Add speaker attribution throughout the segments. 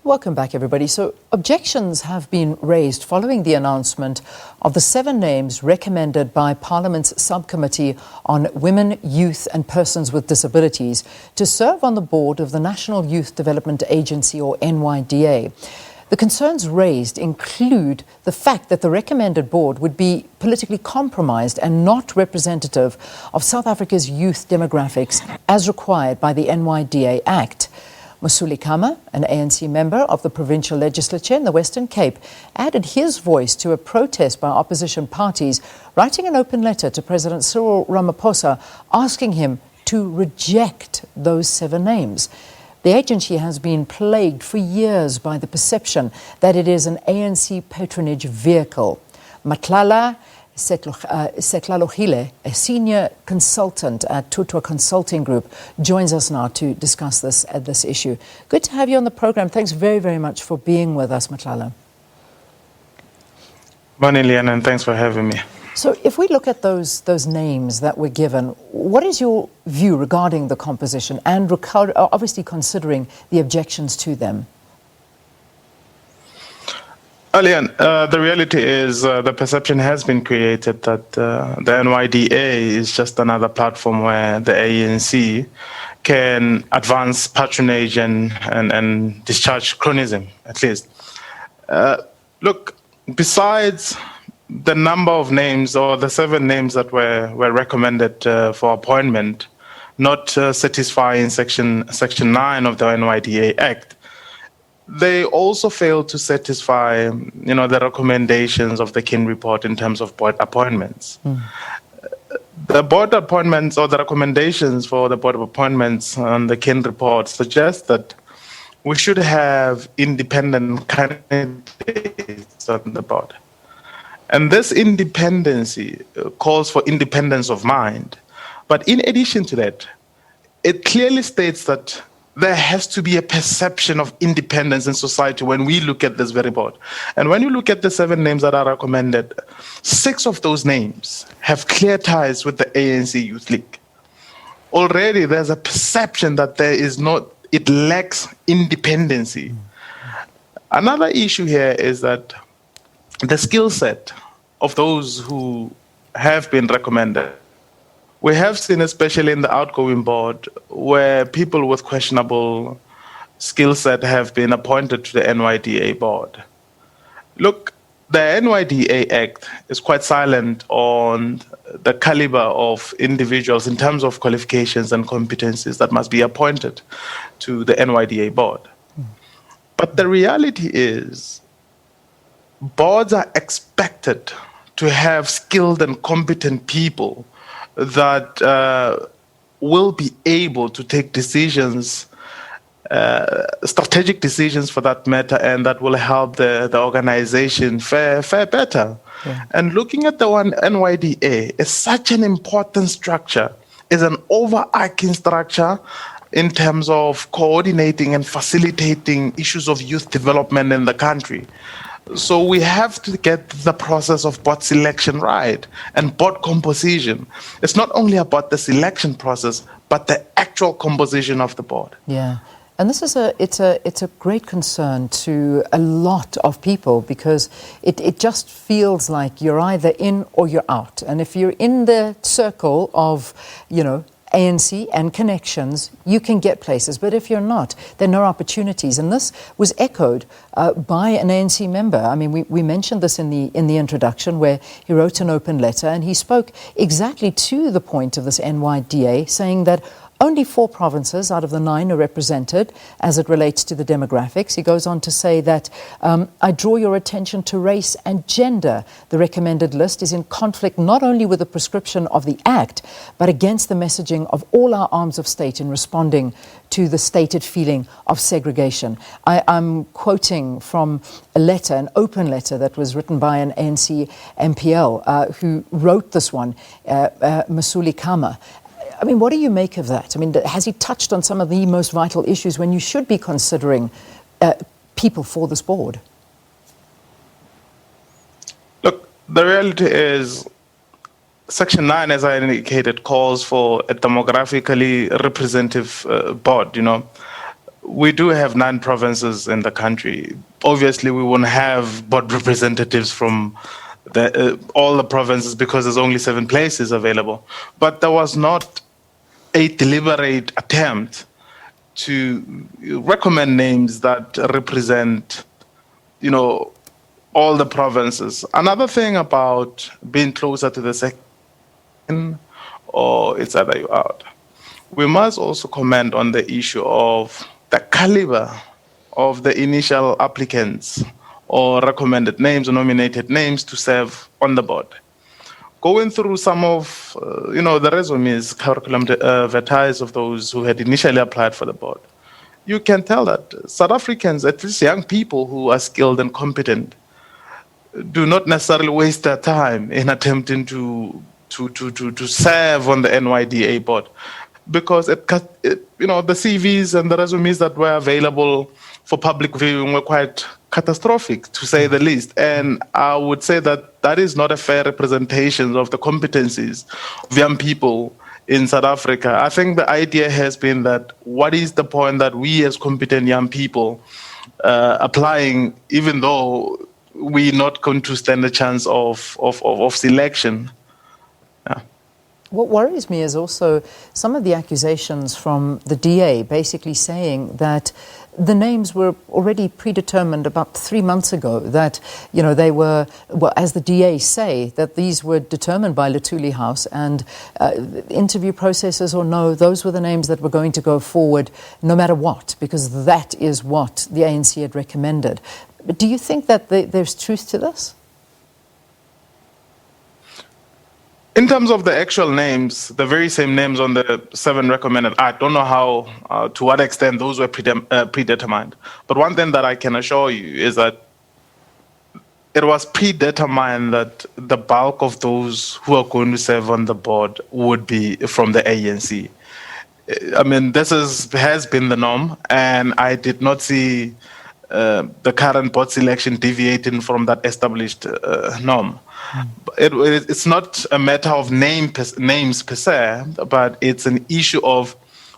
Speaker 1: Welcome back, everybody. So objections have been raised following the announcement of the 7 names recommended by Parliament's Subcommittee on Women, Youth and Persons with Disabilities to serve on the board of the National Youth Development Agency, or NYDA. The concerns raised include the fact that the recommended board would be politically compromised and not representative of South Africa's youth demographics as required by the NYDA Act. Mesuli Kama, an ANC member of the Provincial Legislature in the Western Cape, added his voice to a protest by opposition parties, writing an open letter to President Cyril Ramaphosa asking him to reject those 7 names. The agency has been plagued for years by the perception that it is an ANC patronage vehicle. Matlala Setlhalogile, a senior consultant at Tutwa Consulting Group, joins us now to discuss this issue. Good to have you on the program. Thanks very, very much for being with us, Matlala.
Speaker 2: Morning, Leanne, and thanks for having me.
Speaker 1: So if we look at those names that were given, what is your view regarding the composition and obviously considering the objections to them?
Speaker 2: Leanne, the reality is the perception has been created that the NYDA is just another platform where the ANC can advance patronage and discharge cronyism, at least. Look, besides the number of names, or the 7 names that were recommended for appointment, not satisfying Section 9 of the NYDA Act, they also failed to satisfy, the recommendations of the Kin report in terms of board appointments. The board appointments, or the recommendations for the board of appointments on the Kin report, suggest that we should have independent candidates on the board. And this independency calls for independence of mind. But in addition to that, it clearly states that there has to be a perception of independence in society when we look at this very board. And when you look at the 7 names that are recommended, 6 of those names have clear ties with the ANC Youth League. Already there's a perception that it lacks independency. Another issue here is that the skill set of those who have been recommended, we have seen, especially in the outgoing board, where people with questionable skill set have been appointed to the NYDA board. Look, the NYDA Act is quite silent on the caliber of individuals in terms of qualifications and competencies that must be appointed to the NYDA board. But the reality is, boards are expected to have skilled and competent people that will be able to take decisions, strategic decisions for that matter, and that will help the organization fare better. Yeah. And looking at the NYDA is such an important structure, is an overarching structure in terms of coordinating and facilitating issues of youth development in the country. So we have to get the process of board selection right, and board composition. It's not only about the selection process, but the actual composition of the board.
Speaker 1: Yeah, and this is it's a great concern to a lot of people, because it just feels like you're either in or you're out. And if you're in the circle of, ANC and connections, you can get places. But if you're not, there are no opportunities. And this was echoed by an ANC member. I mean, we mentioned this in the introduction, where he wrote an open letter, and he spoke exactly to the point of this NYDA, saying that only 4 provinces out of the 9 are represented as it relates to the demographics. He goes on to say that, I draw your attention to race and gender. The recommended list is in conflict not only with the prescription of the Act, but against the messaging of all our arms of state in responding to the stated feeling of segregation. I'm quoting from a letter, an open letter that was written by an ANC MPL who wrote this one, Mesuli Kama. I mean, what do you make of that? I mean, has he touched on some of the most vital issues when you should be considering people for this board?
Speaker 2: Look, the reality is Section 9, as I indicated, calls for a demographically representative board, we do have 9 provinces in the country. Obviously, we won't have board representatives from all the provinces because there's only 7 places available. But there was not a deliberate attempt to recommend names that represent, all the provinces. Another thing about being closer to the second, or it's either you out. We must also comment on the issue of the caliber of the initial applicants or recommended names or nominated names to serve on the board. Going through some of, the resumes, curriculum vitae of those who had initially applied for the board, you can tell that South Africans, at least young people who are skilled and competent, do not necessarily waste their time in attempting to serve on the NYDA board, because the CVs and the resumes that were available for public viewing were quite catastrophic, to say the least. And I would say that that is not a fair representation of the competencies of young people in South Africa. I think the idea has been that what is the point that we as competent young people applying, even though we're not going to stand a chance of selection? Yeah.
Speaker 1: What worries me is also some of the accusations from the DA basically saying that the names were already predetermined about 3 months ago, that, they were, well, as the DA say, that these were determined by Luthuli House, and interview processes or no, those were the names that were going to go forward no matter what, because that is what the ANC had recommended. But do you think that there's truth to this?
Speaker 2: In terms of the actual names, the very same names on the 7 recommended, I don't know how, to what extent those were predetermined. But one thing that I can assure you is that it was predetermined that the bulk of those who are going to serve on the board would be from the ANC. I mean, this has been the norm, and I did not see the current board selection deviating from that established norm. It's not a matter of names per se, but it's an issue of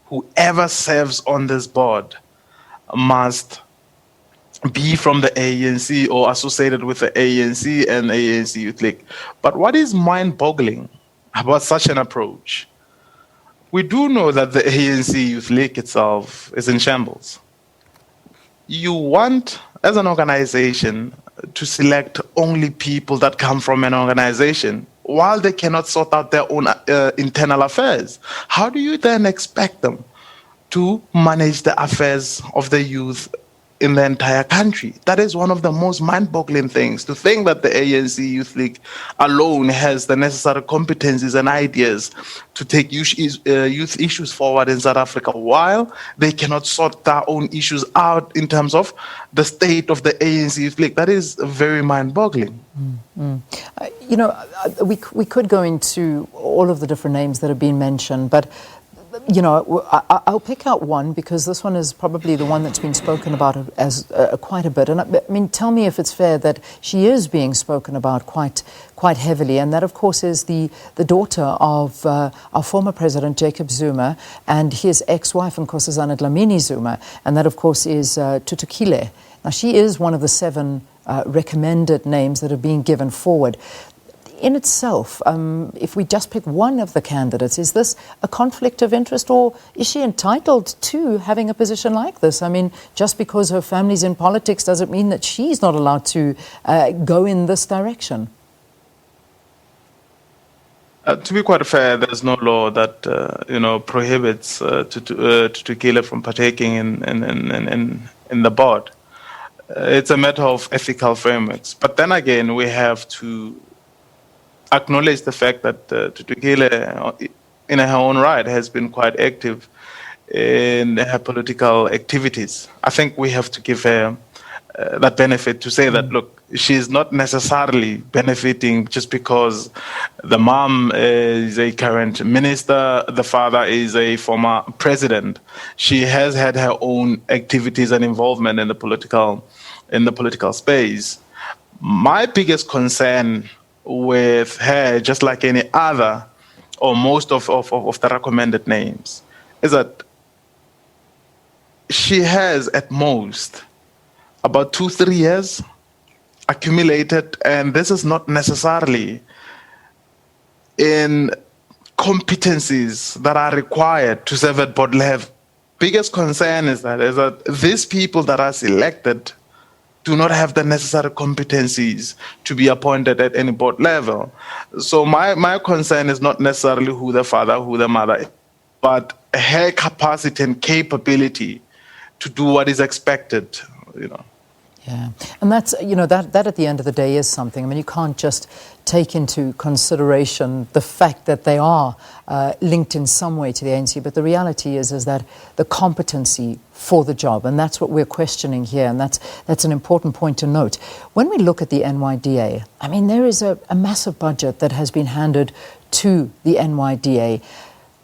Speaker 2: whoever serves on this board must be from the ANC or associated with the ANC and ANC Youth League. But what is mind-boggling about such an approach? We do know that the ANC Youth League itself is in shambles. You want, as an organization, to select only people that come from an organization while they cannot sort out their own internal affairs. How do you then expect them to manage the affairs of the youth in the entire country? That is one of the most mind-boggling things, to think that the ANC Youth League alone has the necessary competencies and ideas to take youth issues forward in South Africa, while they cannot sort their own issues out in terms of the state of the ANC Youth League. That is very mind-boggling. We could go into all of the different names that have been mentioned, but I'll pick out one, because this one is probably the one that's been spoken about as quite a bit. And I mean, tell me if it's fair that she is being spoken about quite heavily, and that, of course, is the daughter of our former president, Jacob Zuma, and his ex-wife, Nkosazana Dlamini Zuma, and that, of course, is Tutwa. Now, she is one of the 7 recommended names that are being given forward. In itself, if we just pick one of the candidates, is this a conflict of interest, or is she entitled to having a position like this? I mean, just because her family's in politics doesn't mean that she's not allowed to go in this direction. To be quite fair, there's no law that prohibits Tutwa from partaking in the board. It's a matter of ethical frameworks. But then again, we have to acknowledge the fact that Tutwa, in her own right, has been quite active in her political activities. I think we have to give her that benefit to say that, look, she's not necessarily benefiting just because the mom is a current minister, the father is a former president. She has had her own activities and involvement in the political space. My biggest concern with her, just like any other or most of the recommended names, is that she has at most about 2-3 years accumulated, and this is not necessarily in competencies that are required to serve at board level. Biggest concern is that these people that are selected do not have the necessary competencies to be appointed at any board level. So my concern is not necessarily who the father, who the mother is, but her capacity and capability to do what is expected, you know.
Speaker 1: Yeah, and that's, that at the end of the day is something. I mean, you can't just take into consideration the fact that they are linked in some way to the ANC, but the reality is that the competency for the job, and that's what we're questioning here, and that's an important point to note. When we look at the NYDA, I mean, there is a massive budget that has been handed to the NYDA.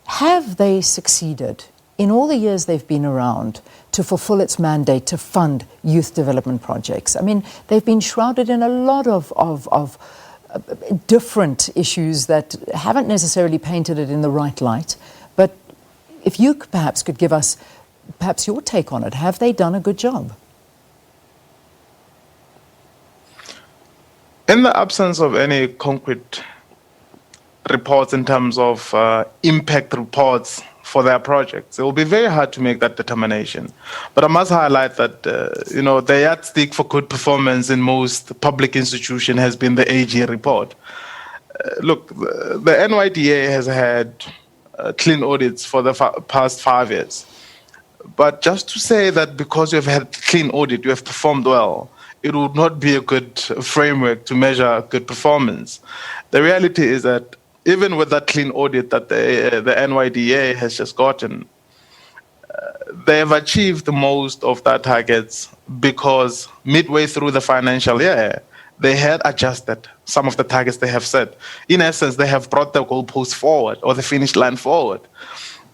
Speaker 1: Have they succeeded in all the years they've been around to fulfill its mandate to fund youth development projects? I mean, they've been shrouded in a lot of different issues that haven't necessarily painted it in the right light. But if you perhaps could give us perhaps your take on it, have they done a good job?
Speaker 2: In the absence of any concrete reports in terms of impact reports for their projects, it will be very hard to make that determination. But I must highlight that, the yardstick for good performance in most public institutions has been the AG report. Look, the NYDA has had clean audits for the past 5 years. But just to say that because you have had clean audit, you have performed well, it would not be a good framework to measure good performance. The reality is that even with that clean audit that the NYDA has just gotten, they have achieved most of their targets because midway through the financial year, they had adjusted some of the targets they have set. In essence, they have brought the goalposts forward or the finish line forward.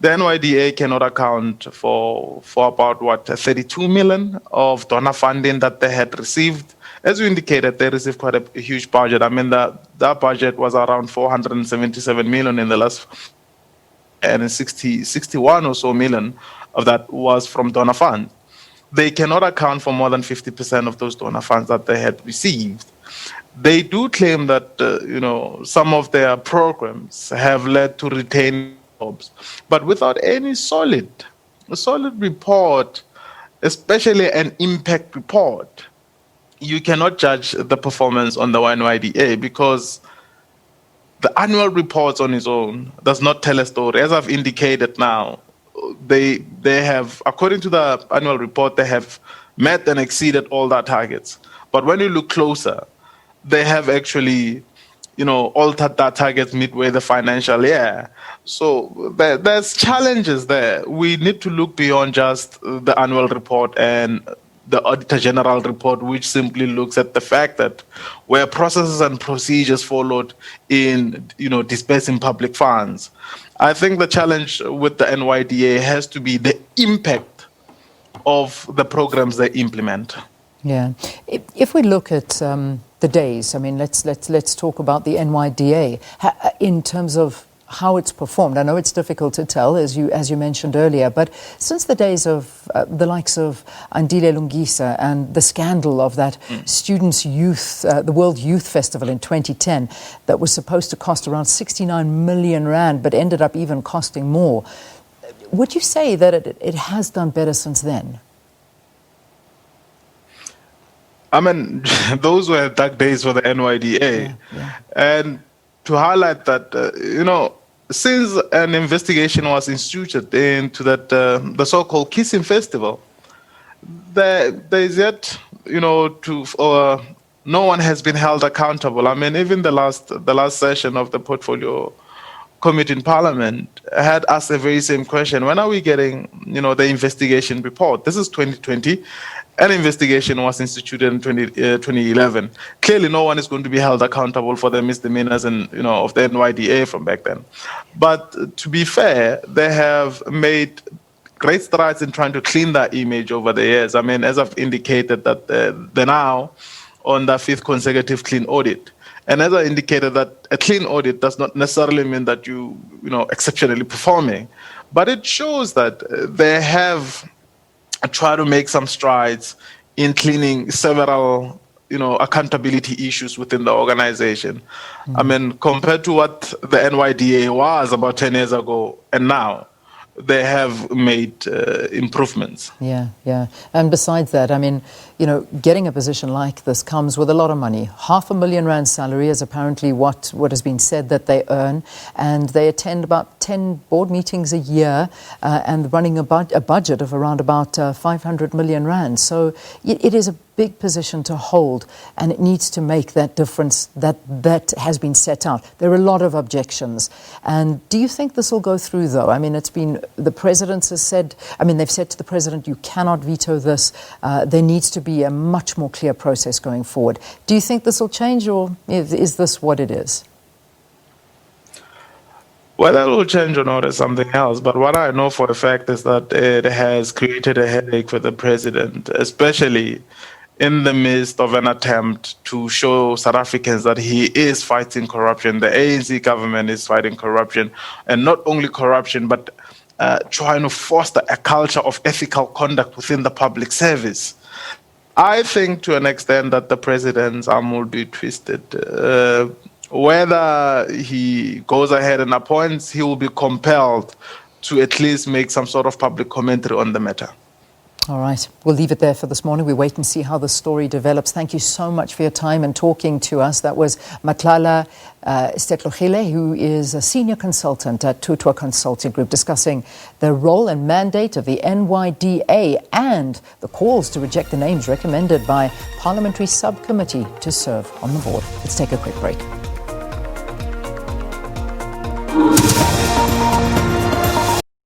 Speaker 2: The NYDA cannot account for about, 32 million of donor funding that they had received. As you indicated, they received quite a huge budget. I mean, that budget was around 477 million in the last, and 61 or so million of that was from donor funds. They cannot account for more than 50% of those donor funds that they had received. They do claim that, some of their programs have led to retain jobs, but without any solid report, especially an impact report, you cannot judge the performance on the NYDA because the annual reports on its own does not tell a story. As I've indicated now, they have, according to the annual report, they have met and exceeded all their targets. But when you look closer, they have actually, altered their targets midway the financial year. So there's challenges there. We need to look beyond just the annual report and the Auditor General report, which simply looks at the fact that where processes and procedures followed in, dispersing public funds. I think the challenge with the NYDA has to be the impact of the programs they implement.
Speaker 1: Yeah. If we look at the days, I mean, let's talk about the NYDA in terms of how it's performed. I know it's difficult to tell, as you mentioned earlier, but since the days of the likes of Andile Lungisa and the scandal of that Students' Youth, the World Youth Festival in 2010, that was supposed to cost around 69 million rand, but ended up even costing more, would you say that it has done better since then?
Speaker 2: I mean, those were dark days for the NYDA.
Speaker 1: Yeah.
Speaker 2: And to highlight that, since an investigation was instituted into that the so-called Kissing Festival, there is yet, no one has been held accountable. I mean, even the last session of the Portfolio Committee in Parliament had asked the very same question. When are we getting, the investigation report? This is 2020. An investigation was instituted in 2011. Clearly, no one is going to be held accountable for the misdemeanors and of the NYDA from back then. But to be fair, they have made great strides in trying to clean that image over the years. I mean, as I've indicated, that they're now on the 5th consecutive clean audit. And as I indicated, that a clean audit does not necessarily mean that exceptionally performing, but it shows that they have try to make some strides in cleaning several, accountability issues within the organization. I mean, compared to what the NYDA was about 10 years ago and now, they have made improvements.
Speaker 1: Yeah, yeah. And besides that, I mean, getting a position like this comes with a lot of money. R500,000 salary is apparently what has been said that they earn. And they attend about 10 board meetings a year and running a budget of around about 500 million rand. So it is a big position to hold, and it needs to make that difference that has been set out. There are a lot of objections. And do you think this will go through, though? I mean, the president has said, they've said to the president, you cannot veto this. There needs to be a much more clear process going forward. Do you think this will change, or is this what it is?
Speaker 2: Whether it will change or not is something else, but what I know for a fact is that it has created a headache for the president, especially in the midst of an attempt to show South Africans that he is fighting corruption. The ANC government is fighting corruption, and not only corruption, but trying to foster a culture of ethical conduct within the public service. I think to an extent that the president's arm will be twisted. Whether he goes ahead and appoints, he will be compelled to at least make some sort of public commentary on the matter.
Speaker 1: All right. We'll leave it there for this morning. We wait and see how the story develops. Thank you so much for your time and talking to us. That was Matlala Setlhalogile, who is a senior consultant at Tutwa Consulting Group, discussing the role and mandate of the NYDA and the calls to reject the names recommended by Parliamentary Subcommittee to serve on the board. Let's take a quick break.